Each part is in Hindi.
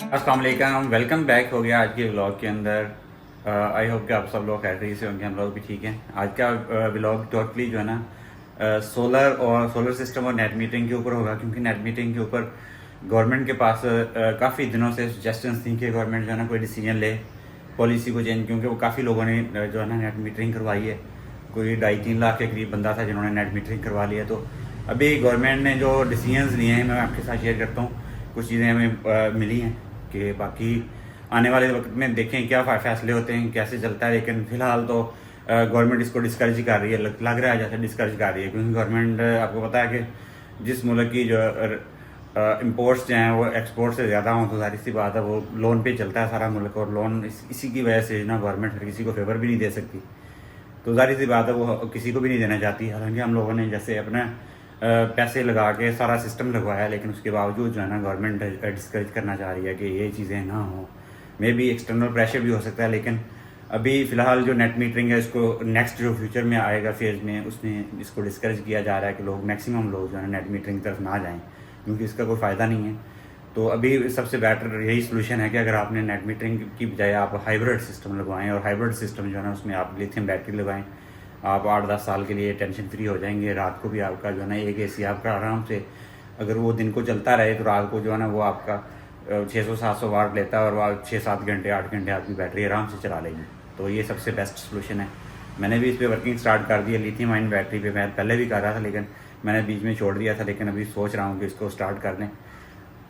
अस्सलाम वालेकुम, वेलकम बैक हो गया आज के व्लॉग के अंदर। आई होप कि आप सब लोग खैरियत से होंगे, हम लोग भी ठीक हैं। आज का व्लॉग टोटली जो है ना सोलर सिस्टम और नेट मीटरिंग के ऊपर होगा, क्योंकि नेट मीटरिंग के ऊपर गवर्नमेंट के पास काफ़ी दिनों से सजेशंस थी कि गवर्नमेंट जो है ना कोई डिसीजन ले पॉलिसी को चेंज, क्योंकि वो काफ़ी लोगों ने जो है ना नेट मीटरिंग करवाई है। कोई 2.5-3 लाख के करीब बंदा था जिन्होंने नेट मीटरिंग करवा लिया। तो अभी गवर्नमेंट ने जो डिसीजंस लिए हैं मैं आपके साथ शेयर करता हूँ। कुछ चीज़ें हमें मिली हैं कि बाकी आने वाले वक्त में देखें क्या फैसले होते हैं, कैसे चलता है। लेकिन फ़िलहाल तो गवर्नमेंट इसको डिस्करेज ही कर रही है, लग रहा है जैसे डिस्करेज कर रही है, क्योंकि गवर्नमेंट आपको पता है कि जिस मुल्क की जो इम्पोर्ट्स जो हैं वो एक्सपोर्ट से ज़्यादा हों तो जाहिर सी बात है वो लोन पे चलता है सारा मुल्क, और लोन इसी की वजह से ना गवर्नमेंट हर किसी को फेवर भी नहीं दे सकती। तो जाहिर सी बात है वो किसी को भी नहीं देना चाहती। हालांकि हम लोगों ने जैसे अपने पैसे लगा के सारा सिस्टम लगवाया, लेकिन उसके बावजूद जो है ना गवर्नमेंट डिस्करेज करना चाह रही है कि ये चीज़ें ना हो। मे बी एक्सटर्नल प्रेशर भी हो सकता है, लेकिन अभी फ़िलहाल जो नेट मीटरिंग है इसको नेक्स्ट जो फ्यूचर में आएगा फेज़ में उसमें इसको डिस्करेज किया जा रहा है कि लोग मैक्सिमम लोग जो है नेट मीटरिंग की तरफ ना जाएँ, क्योंकि इसका कोई फ़ायदा नहीं है। तो अभी सबसे बेटर यही सोल्यूशन है कि अगर आपने नेट मीटरिंग की बजाय आप हाइब्रिड सिस्टम लगवाएं, और हाइब्रिड सिस्टम जो है ना उसमें आप लिथियम बैटरी लगाएं। आप 8-10 साल के लिए टेंशन फ्री हो जाएंगे। रात को भी आपका जो है ना एक एसी आपका आराम से, अगर वो दिन को चलता रहे तो रात को जो है ना वो आपका 600-700 वाट लेता है, और वो 6-7 घंटे 8 घंटे आपकी बैटरी आराम से चला लेगी। तो ये सबसे बेस्ट सोल्यूशन है। मैंने भी इस पर वर्किंग स्टार्ट कर दी है। लिथियम आयन बैटरी पे मैं पहले भी कर रहा था, लेकिन मैंने बीच में छोड़ दिया था, लेकिन अभी सोच रहा हूँ कि इसको स्टार्ट कर दें।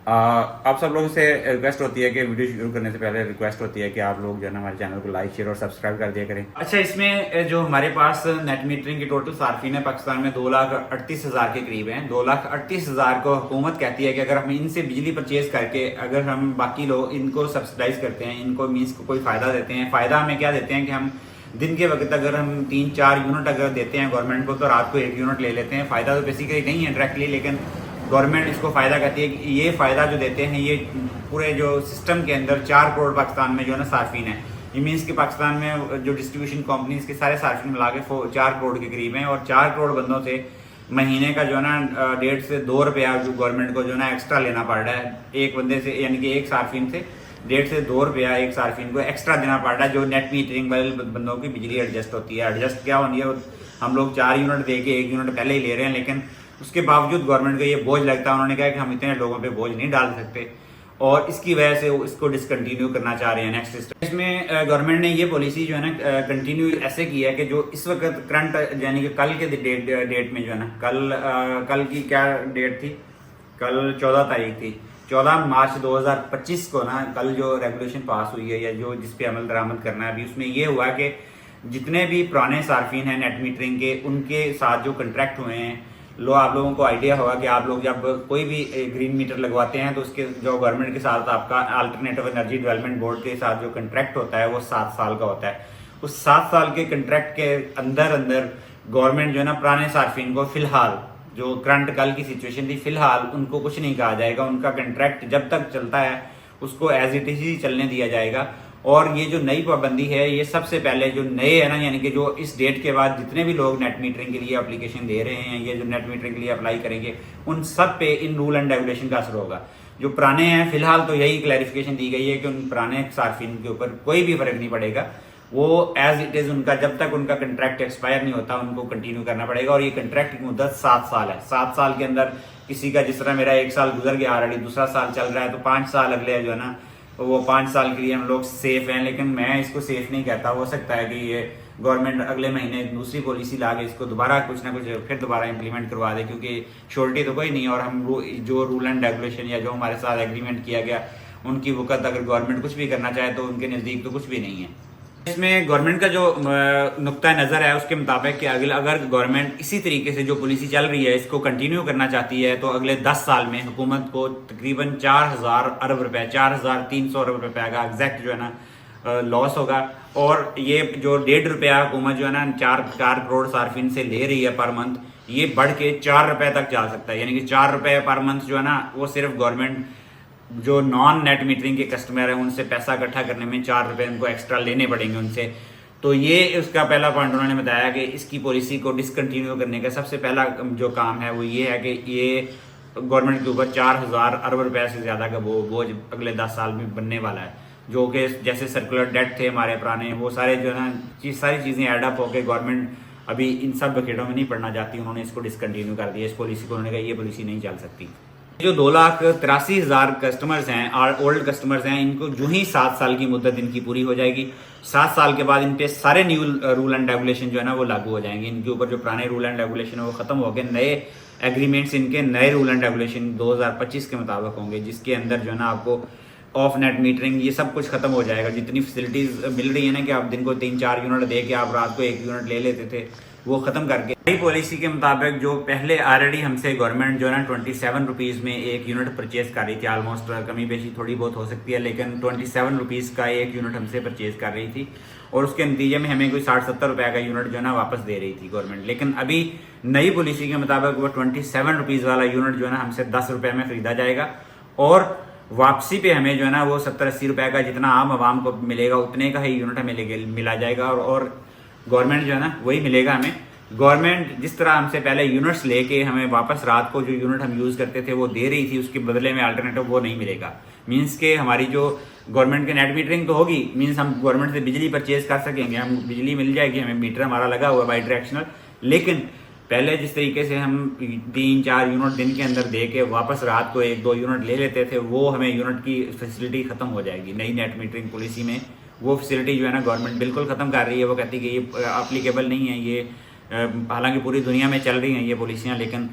आप सब लोगों से रिक्वेस्ट होती है कि वीडियो शुरू करने से पहले रिक्वेस्ट होती है कि आप लोग जो है ना हमारे चैनल को लाइक, शेयर और सब्सक्राइब कर दिया करें। अच्छा, इसमें जो हमारे पास नेट मीटरिंग की टोटल सार्फिन है पाकिस्तान में 2,38,000 के करीब हैं। 2,38,000 को हुकूमत कहती है कि अगर हम इनसे बिजली परचेज करके अगर हम बाकी लोग इनको सब्सिडाइज करते हैं, इनको मीन्स को कोई फ़ायदा देते हैं। फ़ायदा हमें क्या देते हैं कि हम दिन के वक्त अगर हम 3-4 यूनिट अगर देते हैं गवर्नमेंट को, तो रात को 1 यूनिट ले लेते हैं। फ़ायदा तो बेसिकली नहीं है डायरेक्टली, लेकिन गवर्नमेंट इसको फ़ायदा कहती है कि ये फ़ायदा जो देते हैं ये पूरे जो सिस्टम के अंदर 4 करोड़ पाकिस्तान में जो है ना सार्फिन है। ये मीन्स कि पाकिस्तान में जो डिस्ट्रीब्यूशन कंपनीज के सारे सार्फिन मिला के 4 करोड़ के करीब हैं, और 4 करोड़ बंदों से महीने का जो है ना 1.5 से 2 रुपया जो गवर्नमेंट को जो है ना एक्स्ट्रा लेना पड़ रहा है एक बंदे से, यानी कि एक सार्फिन से 1.5 से 2 रुपया एक सार्फिन को एक्स्ट्रा देना पड़ रहा है, जो नेट मीटरिंग वाले बंदों की बिजली एडजस्ट होती है। एडजस्ट क्या होनी है, हम लोग 4 यूनिट दे के 1 यूनिट पहले ही ले रहे हैं, लेकिन उसके बावजूद गवर्नमेंट को ये बोझ लगता है। उन्होंने कहा कि हम इतने लोगों पे बोझ नहीं डाल सकते, और इसकी वजह से वो इसको डिसकंटिन्यू करना चाह रहे हैं नेक्स्ट सिस्टम। इसमें गवर्नमेंट ने ये पॉलिसी जो है ना कंटिन्यू ऐसे की है कि जो इस वक्त करंट यानी कि कल के डेट में जो है ना कल की क्या डेट थी, कल 14 तारीख थी, 14 मार्च 2025 को ना कल जो रेगुलेशन पास हुई है या जो जिस पे अमल दरामद करना है अभी, उसमें ये हुआ कि जितने भी पुराने सार्फिन हैं नेट मीटरिंग के, उनके साथ जो कंट्रैक्ट हुए हैं, आप लोगों को आइडिया होगा कि आप लोग जब कोई भी ग्रीन मीटर लगवाते हैं तो उसके जो गवर्नमेंट के साथ आपका अल्टरनेटिव एनर्जी डेवलपमेंट बोर्ड के साथ जो कंट्रैक्ट होता है वो 7 साल का होता है। उस 7 साल के कंट्रैक्ट के अंदर गवर्नमेंट जो है ना पुराने सार्फिन को फिलहाल जो करंट कल की सिचुएशन थी, फिलहाल उनको कुछ नहीं कहा जाएगा। उनका कंट्रैक्ट जब तक चलता है उसको एज इट इज ही चलने दिया जाएगा। और ये जो नई पाबंदी है ये सबसे पहले जो नए है ना, यानी कि जो इस डेट के बाद जितने भी लोग नेट मीटरिंग के लिए एप्लीकेशन दे रहे हैं, ये जो नेट मीटरिंग के लिए अप्लाई करेंगे, उन सब पे इन रूल एंड रेगुलेशन का असर होगा। जो पुराने हैं फिलहाल तो यही क्लैरिफिकेशन दी गई है कि उन पुराने सार्फिन के ऊपर कोई भी फर्क नहीं पड़ेगा। वो एज इट इज उनका जब तक उनका कंट्रैक्ट एक्सपायर नहीं होता उनको कंटिन्यू करना पड़ेगा। और ये कंट्रैक्ट की मुद्दत 7 साल है। 7 साल के अंदर किसी का, जिस तरह मेरा 1 साल गुजर गया ऑलरेडी, दूसरा साल चल रहा है, तो 5 साल अगले जो है ना वो 5 साल के लिए हम लोग सेफ हैं। लेकिन मैं इसको सेफ नहीं कहता। हो सकता है कि ये गवर्नमेंट अगले महीने दूसरी पॉलिसी ला के इसको दोबारा कुछ ना कुछ फिर दोबारा इंप्लीमेंट करवा दे, क्योंकि श्योरिटी तो कोई नहीं है। और हम जो रूल एंड रेगुलेशन या जो हमारे साथ एग्रीमेंट किया गया उनकी वक़्त अगर गवर्नमेंट कुछ भी करना चाहे तो उनके नज़दीक तो कुछ भी नहीं है। इसमें गवर्नमेंट का जो नुक्ता नज़र है उसके मुताबिक कि अगर गवर्नमेंट इसी तरीके से जो पॉलिसी चल रही है इसको कंटिन्यू करना चाहती है तो अगले 10 साल में हुकूमत को तकरीबन 4,000 अरब रुपए, 4,300 अरब रुपए का एग्जैक्ट जो है ना लॉस होगा। और ये जो 1.5 रुपया हुकूमत जो है ना 4 करोड़ सार्फिन से ले रही है पर मंथ, ये बढ़ के 4 रुपए तक जा सकता है। यानी कि 4 रुपए पर मंथ जो है ना वो सिर्फ गवर्नमेंट जो नॉन नेट मीटरिंग के कस्टमर हैं उनसे पैसा इकट्ठा करने में 4 रुपए उनको एक्स्ट्रा लेने पड़ेंगे उनसे। तो ये उसका पहला पॉइंट उन्होंने बताया कि इसकी पॉलिसी को डिसकंटिन्यू करने का सबसे पहला जो काम है वो ये है कि ये गवर्नमेंट के ऊपर 4,000 अरब रुपए से ज़्यादा का बोझ अगले 10 साल में बनने वाला है, जो कि जैसे सर्कुलर डेट थे हमारे पुराने, वो सारे जो है ना सारी चीज़ें एडअप होकर गवर्नमेंट अभी इन सब बकेटों में नहीं पड़ना चाहती। उन्होंने इसको डिसकंटिन्यू कर दिया, इस पॉलिसी को। उन्होंने कहा ये पॉलिसी नहीं चल सकती। जो 2,83,000 कस्टमर्स हैं, ओल्ड कस्टमर्स हैं, इनको जो ही 7 साल की मुद्दत इनकी पूरी हो जाएगी, 7 साल के बाद इन पे सारे न्यू रूल एंड रेगुलेशन जो है ना वो लागू हो जाएंगे। इनके ऊपर जो पुराने रूल एंड रेगुलेशन है वो खत्म हो गए, नए एग्रीमेंट्स, इनके नए रूल एंड रेगुलेशन 2025 के मुताबिक होंगे, जिसके अंदर जो है ना आपको ऑफ नेट मीटरिंग ये सब कुछ खत्म हो जाएगा। जितनी फैसिलिटीज मिल रही है ना कि आप दिन को 3-4 यूनिट दे के आप रात को 1 यूनिट ले लेते थे, वो खत्म करके नई पॉलिसी के मुताबिक जो पहले ऑलरेडी हमसे गवर्नमेंट जो है ना 27 रुपीज़ में 1 यूनिट परचेज कर रही थी, ऑलमोस्ट कमी बेशी थोड़ी बहुत हो सकती है, लेकिन 27 रुपीज़ का 1 यूनिट हमसे परचेज कर रही थी और उसके नतीजे में हमें कोई 60-70 रुपये का यूनिट जो है ना वापस दे रही थी गवर्नमेंट। लेकिन अभी नई पॉलिसी के मुताबिक वो 27 रुपीज़ वाला यूनिट जो है ना हमसे 10 रुपये में खरीदा जाएगा और वापसी पे हमें जो है ना वो 70-80 रुपये का जितना आम आवाम को मिलेगा उतने का ही यूनिट हमें मिला जाएगा और गवर्नमेंट जो है ना वही मिलेगा हमें। गवर्नमेंट जिस तरह हमसे पहले यूनिट्स लेके हमें वापस रात को जो यूनिट हम यूज़ करते थे वो दे रही थी, उसके बदले में अल्टरनेटिव वो नहीं मिलेगा। मीन्स के हमारी जो गवर्नमेंट की नेट मीटरिंग तो होगी, मीन्स हम गवर्नमेंट से बिजली परचेज कर सकेंगे, हम बिजली मिल जाएगी, हमें मीटर हमारा लगा हुआ बाई डायरेक्शनल। लेकिन पहले जिस तरीके से हम 3-4 यूनिट दिन के अंदर दे के वापस रात को 1-2 यूनिट ले लेते थे, वो हमें यूनिट की फैसिलिटी खत्म हो जाएगी। नई नेट मीटरिंग पॉलिसी में वो फैसिलिटी जो है ना गवर्नमेंट बिल्कुल ख़त्म कर रही है। वो कहती है कि ये अप्लीकेबल नहीं है, ये हालांकि पूरी दुनिया में चल रही हैं ये पॉलिसियाँ, लेकिन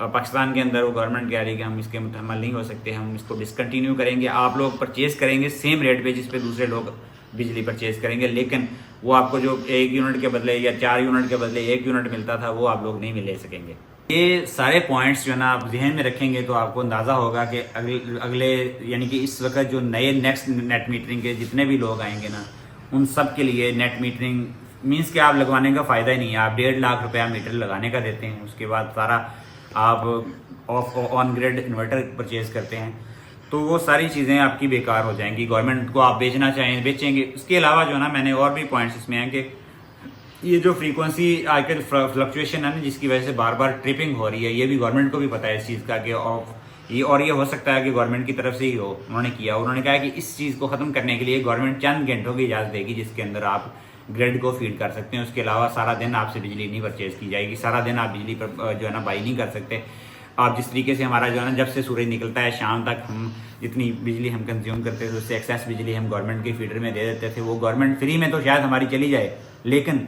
पाकिस्तान के अंदर वो गवर्नमेंट कह रही है कि हम इसके मुतहम्मल नहीं हो सकते, हम इसको डिसकंटिन्यू करेंगे। आप लोग परचेज करेंगे सेम रेट पे जिस पे दूसरे लोग बिजली परचेज करेंगे, लेकिन वो आपको जो 1 यूनिट के बदले या 4 यूनिट के बदले 1 यूनिट मिलता था वो आप लोग नहीं ले सकेंगे। ये सारे पॉइंट्स जो है ना आप जहन में रखेंगे तो आपको अंदाज़ा होगा कि अगले यानी कि इस वक्त जो नए नेक्स्ट नेट मीटरिंग के जितने भी लोग आएंगे ना उन सब के लिए नेट मीटरिंग मीन्स कि आप लगवाने का फ़ायदा ही नहीं है। आप 1.5 लाख रुपया मीटर लगाने का देते हैं, उसके बाद सारा आप ऑन ग्रिड इन्वर्टर परचेज करते हैं, तो वो सारी चीज़ें आपकी बेकार हो जाएंगी। गवर्नमेंट को आप बेचना चाहें बेचेंगे। उसके अलावा जो है ना मैंने और भी पॉइंट्स इसमें हैं कि ये जो फ्रीक्वेंसी आजकल फ्लक्चुएशन है ना जिसकी वजह से बार बार ट्रिपिंग हो रही है, ये भी गवर्नमेंट को भी पता है इस चीज़ का कि ये हो सकता है कि गवर्नमेंट की तरफ से ही हो। उन्होंने कहा है कि इस चीज़ को ख़त्म करने के लिए गवर्नमेंट चंद घंटों की इजाज़त देगी जिसके अंदर आप ग्रिड को फीड कर सकते हैं। उसके अलावा सारा दिन आपसे बिजली नहीं परचेज की जाएगी, सारा दिन आप बिजली पर जो है ना बाई नहीं कर सकते। आप जिस तरीके से हमारा जो है ना जब से सूरज निकलता है शाम तक हम जितनी बिजली हम कंज्यूम करते थे उससे एक्सेस बिजली हम गवर्नमेंट के फीडर में दे देते थे। वो गवर्नमेंट फ्री में तो शायद हमारी चली जाए, लेकिन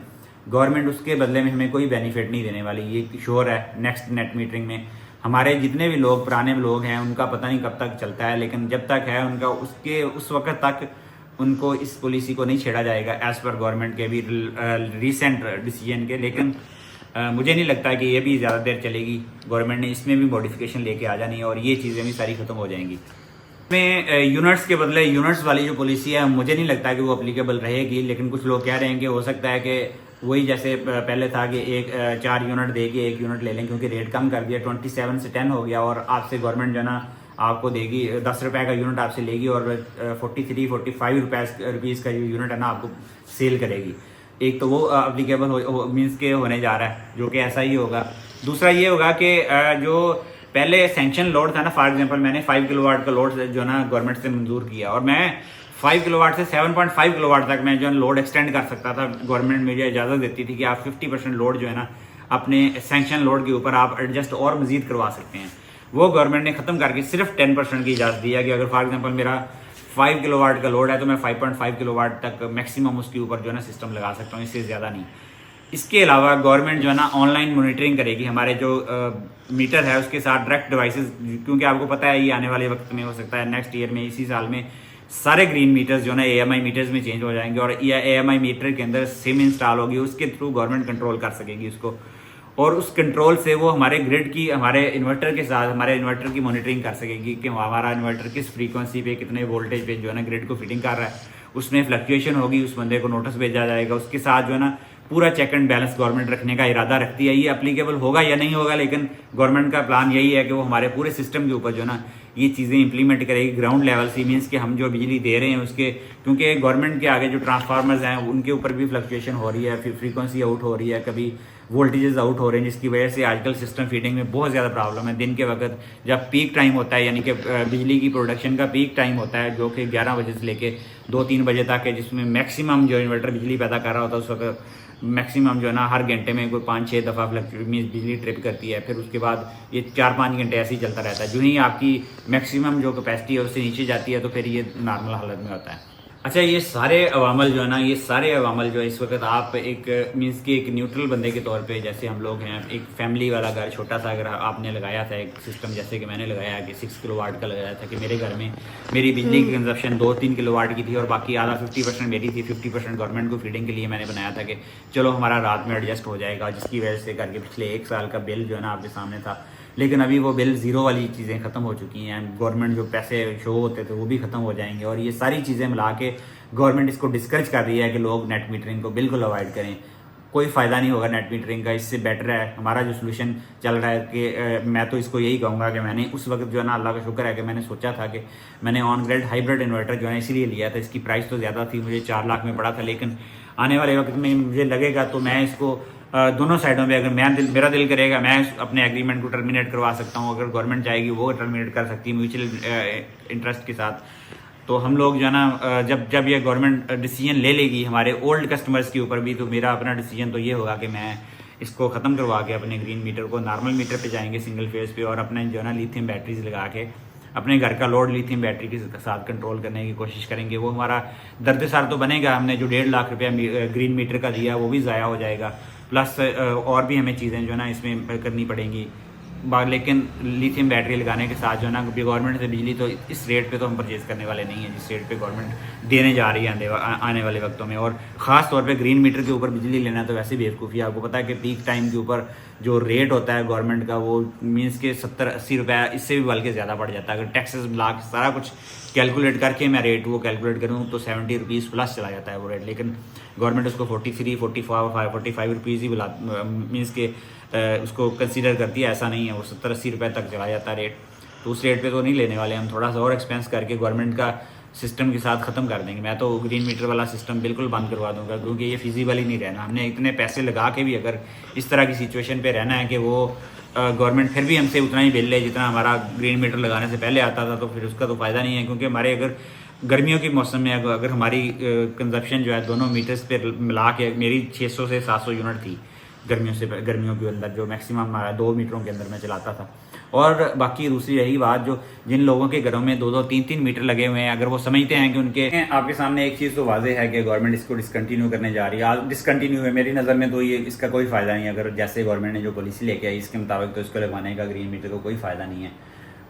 गवर्नमेंट उसके बदले में हमें कोई बेनिफिट नहीं देने वाली, ये श्योर है। नेक्स्ट नेट मीटरिंग में हमारे जितने भी लोग पुराने लोग हैं उनका पता नहीं कब तक चलता है, लेकिन जब तक है उनका उस वक्त तक उनको इस पॉलिसी को नहीं छेड़ा जाएगा एज पर गवर्नमेंट के भी रिसेंट डिसीजन के। लेकिन मुझे नहीं लगता कि ये भी ज़्यादा देर चलेगी। गवर्नमेंट ने इसमें भी मॉडिफिकेशन लेके आ जानी है और ये चीज़ें भी सारी ख़त्म हो जाएंगी। इसमें यूनिट्स के बदले यूनिट्स वाली जो पॉलिसी है मुझे नहीं लगता कि वो अप्लीकेबल रहेगी, लेकिन कुछ लोग कह रहे हैं कि हो सकता है कि वही जैसे पहले था कि 4 यूनिट दे के 1 यूनिट ले लें, क्योंकि रेट कम कर दिया, 27 से 10 हो गया और आपसे गवर्नमेंट जो है ना आपको देगी 10 रुपये का यूनिट आपसे लेगी और 43-45 रुपीज़ का जो यूनिट है ना आपको सेल करेगी। एक तो वो अप्लीकेबल मीन्स के होने जा रहा है, जो कि ऐसा ही होगा। दूसरा ये होगा कि जो पहले सेंक्शन लोड था ना, फॉर एग्जांपल मैंने 5 किलोवाट का लोड जो है ना गवर्नमेंट से मंजूर किया और मैं 5 किलोवाट से 7.5 किलोवाट तक मैं जो है लोड एक्सटेंड कर सकता था। गवर्नमेंट मुझे इजाज़त देती थी कि आप 50% लोड जो है ना अपने सेंक्शन लोड के ऊपर आप एडजस्ट और मजीद करवा सकते हैं। वो गवर्नमेंट ने ख़त्म करके सिर्फ 10% की इजाज़त दिया कि अगर फॉर एग्जांपल मेरा 5 किलोवाट का लोड है तो मैं 5.5 किलोवाट तक मैक्सिमम उसके ऊपर जो है ना सिस्टम लगा सकता हूँ, इससे ज़्यादा नहीं। इसके अलावा गवर्नमेंट जो है ना ऑनलाइन मॉनिटरिंग करेगी हमारे जो मीटर है उसके साथ डायरेक्ट डिवाइसेस, क्योंकि आपको पता है ये आने वाले वक्त में हो सकता है नेक्स्ट ईयर में, इसी साल में सारे ग्रीन मीटर्स जो है ना AMI मीटर्स में चेंज हो जाएंगे और AMI मीटर के अंदर सिम इंस्टॉल होगी, उसके थ्रू गवर्नमेंट कंट्रोल कर सकेगी उसको और उस कंट्रोल से वो हमारे ग्रिड की हमारे इन्वर्टर के साथ हमारे इन्वर्टर की मॉनिटरिंग कर सकेगी कि हमारा इन्वर्टर किस फ्रीक्वेंसी पे कितने वोल्टेज पे जो है ना ग्रिड को फिटिंग कर रहा है। उसमें फ्लक्चुएशन होगी, उस बंदे को नोटिस भेजा जाएगा। उसके साथ जो है ना पूरा चेक एंड बैलेंस गवर्नमेंट रखने का इरादा रखती है। ये अप्लीकेबल होगा या नहीं होगा, लेकिन गवर्नमेंट का प्लान यही है कि वो हमारे पूरे सिस्टम के ऊपर जो है ना ये चीज़ें इंप्लीमेंट करेगी ग्राउंड लेवल से। मीन्स कि हम जो बिजली दे रहे हैं उसके, क्योंकि गवर्नमेंट के आगे जो ट्रांसफार्मर्स हैं उनके ऊपर भी फ्लक्चुएशन हो रही है, फिर फ्रीक्वेंसी आउट हो रही है, कभी वोल्टेजेस आउट हो रहे हैं, जिसकी वजह से आजकल सिस्टम फीडिंग में बहुत ज़्यादा प्रॉब्लम है। दिन के वक्त जब पीक टाइम होता है, यानी कि बिजली की प्रोडक्शन का पीक टाइम होता है, जो कि 11 बजे से लेके 2-3 बजे तक है, जिसमें मैक्सिमम जो इन्वर्टर बिजली पैदा कर रहा होता है, उस वक्त मैक्सिमम जो है ना हर घंटे में कोई 5-6 दफ़ा बिजली ट्रिप करती है। फिर उसके बाद ये 4-5 घंटे ऐसे ही चलता रहता है। जो ही आपकी मैक्सिमम जो कैपेसिटी है उससे नीचे जाती है तो फिर ये नॉर्मल हालत में होता है। अच्छा, ये सारे अवामल जो है ना, ये सारे अवामल जो है इस वक्त आप एक मीन्स कि एक न्यूट्रल बंदे के तौर पे, जैसे हम लोग हैं, एक फैमिली वाला घर छोटा सा अगर आपने लगाया था एक सिस्टम, जैसे कि मैंने लगाया कि 6 किलोवाट का लगाया था, कि मेरे घर में मेरी बिजली की कंजप्शन 2-3 किलोवाट की थी और बाकी आधा 50% मेरी थी, 50% गवर्नमेंट को फीडिंग के लिए मैंने बनाया था कि चलो हमारा रात में एडजस्ट हो जाएगा, जिसकी वजह से घर के पिछले 1 साल का बिल जो है ना आपके सामने था। लेकिन अभी वो बिल ज़ीरो वाली चीज़ें ख़त्म हो चुकी हैं, गवर्नमेंट जो पैसे शो होते थे वो भी ख़त्म हो जाएंगे, और ये सारी चीज़ें मिला के गवर्नमेंट इसको डिस्करेज कर रही है कि लोग नेट मीटरिंग को बिल्कुल अवॉइड करें। कोई फ़ायदा नहीं होगा नेट मीटरिंग का, इससे बेटर है हमारा जो सोल्यूशन चल रहा है कि मैं तो इसको यही कहूँगा कि मैंने उस वक्त जो है ना, अल्लाह का शुक्र है कि मैंने सोचा था कि मैंने ऑन ग्रिड हाइब्रिड इन्वर्टर जो है इसीलिए लिया था। इसकी प्राइस तो ज़्यादा थी, मुझे 4 लाख में पड़ा था, लेकिन आने वाले वक्त में मुझे लगेगा तो मैं इसको दोनों साइडों में, अगर मेरा दिल करेगा मैं अपने एग्रीमेंट को टर्मिनेट करवा सकता हूँ, अगर गवर्नमेंट चाहेगी वो टर्मिनेट कर सकती है म्यूचुअल इंटरेस्ट के साथ। तो हम लोग जो है ना, जब ये गवर्नमेंट डिसीजन ले लेगी हमारे ओल्ड कस्टमर्स के ऊपर भी, तो मेरा अपना डिसीजन तो ये होगा कि मैं इसको ख़त्म करवा के अपने ग्रीन मीटर को नॉर्मल मीटर पे जाएंगे, सिंगल फेज पे, और अपने जो है ना लिथियम बैटरीज लगा के अपने घर का लोड लिथियम बैटरी के साथ कंट्रोल करने की कोशिश करेंगे। वो हमारा दर्द-सार तो बनेगा, हमने जो 1.5 लाख रुपया ग्रीन मीटर का दिया वो भी ज़ाया हो जाएगा, प्लस और भी हमें चीज़ें जो है ना इसमें करनी पड़ेंगी। लेकिन लिथियम बैटरी लगाने के साथ जो है ना, गवर्नमेंट से बिजली तो इस रेट पे तो हम परचेज़ करने वाले नहीं हैं जिस रेट पे गवर्नमेंट देने जा रही है आने वाले वक्तों में। और ख़ास तौर पे ग्रीन मीटर के ऊपर बिजली लेना तो वैसे बेवकूफ़ी है। आपको पता है कि पीक टाइम के ऊपर जो रेट होता है गवर्नमेंट का, वो मीन्स के 70-80 रुपये, इससे भी बल्कि ज़्यादा बढ़ जाता है। अगर टैक्सेस ब्ला सारा कुछ कैलकुलेट करके मैं रेट वो कैलकुलेट करूँ तो 70 रुपीज़ प्लस चला जाता है वो रेट, लेकिन गवर्नमेंट उसको 43, 45 रुपीज़ ही मीन्स के उसको कंसीडर करती है। ऐसा नहीं है, वो 70-80 रुपये तक चला जाता है रेट। तो उस रेट पे तो नहीं लेने वाले हम, थोड़ा सा और एक्सपेंस करके गवर्नमेंट का सिस्टम के साथ ख़त्म कर देंगे। मैं तो ग्रीन मीटर वाला सिस्टम बिल्कुल बंद करवा दूंगा, क्योंकि ये फिजिबल ही नहीं रहना। हमने इतने पैसे लगा के भी अगर इस तरह की सिचुएशन पे रहना है कि वो गवर्नमेंट फिर भी हमसे उतना ही बिल ले जितना हमारा ग्रीन मीटर लगाने से पहले आता था, तो फिर उसका तो फ़ायदा नहीं है। क्योंकि हमारे अगर गर्मियों के मौसम में अगर हमारी कंजप्शन जो है दोनों मीटर्स पे मिला के, मेरी 600 से 700 यूनिट थी गर्मियों के अंदर, जो मैक्सिमम हमारा 2 मीटरों के अंदर मैं चलाता था। और बाकी दूसरी रही बात, जो जिन लोगों के घरों में 2-2, 3-3 मीटर लगे हुए हैं, अगर वो समझते हैं कि उनके, आपके सामने एक चीज़ तो वाजे है कि गवर्नमेंट इसको डिसकंटिन्यू करने जा रही है। डिसकंटिन्यू है मेरी नज़र में तो ये इसका कोई फ़ायदा नहीं है। अगर जैसे गवर्नमेंट ने जो पॉलिसी लेके आई इसके मुताबिक तो इसको लगवाने का ग्रीन मीटर को कोई फ़ायदा नहीं है।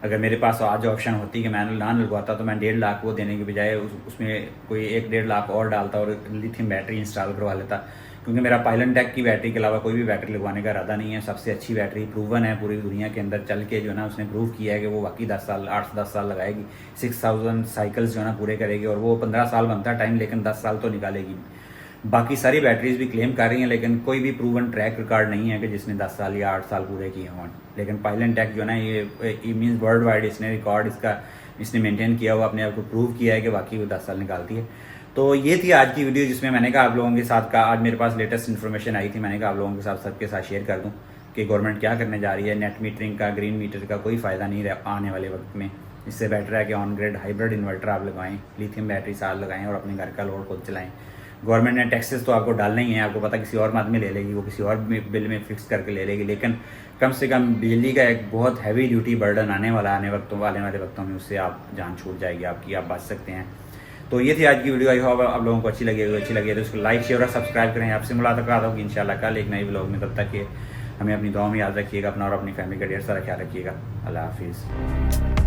अगर मेरे पास आज ऑप्शन होती कि मैं ना लगवाता तो मैं 1.5 लाख वो देने के बजाय उसमें कोई 1-1.5 लाख और डालता और लिथियम बैटरी इंस्टॉल करवा लेता। क्योंकि मेरा पायलन टेक की बैटरी के अलावा कोई भी बैटरी लगवाने का इरादा नहीं है। सबसे अच्छी बैटरी प्रूवन है पूरी दुनिया के अंदर चल के, जो है ना उसने प्रूव किया है कि वो बाकी 8-10 साल लगाएगी, 6000 साइकिल्स जो है ना पूरे करेगी, और वो 15 साल बनता टाइम, लेकिन 10 साल तो निकालेगी। बाकी सारी बैटरीज भी क्लेम कर रही हैं, लेकिन कोई भी प्रूवन ट्रैक रिकॉर्ड नहीं है कि जिसने 10 साल या 8 साल पूरे किए हों। लेकिन पायलन टेक जो है ना, ये मीन्स वर्ल्ड वाइड इसने रिकॉर्ड इसने मेंटेन किया हुआ, अपने आप को प्रूव किया है कि बाकी वो 10 साल निकालती है। तो ये थी आज की वीडियो, जिसमें मैंने कहा आप लोगों के साथ का, आज मेरे पास लेटेस्ट इन्फॉर्मेशन आई थी, मैंने कहा आप लोगों के साथ सबके साथ शेयर कर दूं कि गवर्नमेंट क्या करने जा रही है। नेट मीटरिंग का, ग्रीन मीटर का कोई फ़ायदा नहीं आने वाले वक्त में। इससे बेटर है कि ऑन ग्रिड हाइब्रिड इन्वर्टर आप लगाएं, लिथियम बैटरी साथ लगाएं और अपने घर का लोड खुद चलाएं। गवर्नमेंट ने टैक्सेस तो आपको डालना ही है, आपको पता किसी और मद में ले लेगी, वो किसी और बिल में फिक्स करके ले लेगी, लेकिन कम से कम बिजली का एक बहुत हैवी ड्यूटी बर्डन आने वाले वक्तों में उससे आप जान छूट जाएगी आपकी, आप बच सकते हैं। तो ये थी आज की वीडियो। आई होप आप लोगों को अच्छी लगी तो इसको लाइक शेयर और सब्सक्राइब करें। आपसे मुलाकात होगी इंशाल्लाह कल एक नई व्लॉग में। तब तक के हमें अपनी दुआ में याद रखिएगा, अपना और अपनी फैमिली का ढेर सारा ख्याल रखिएगा। अल्लाह हाफिज़।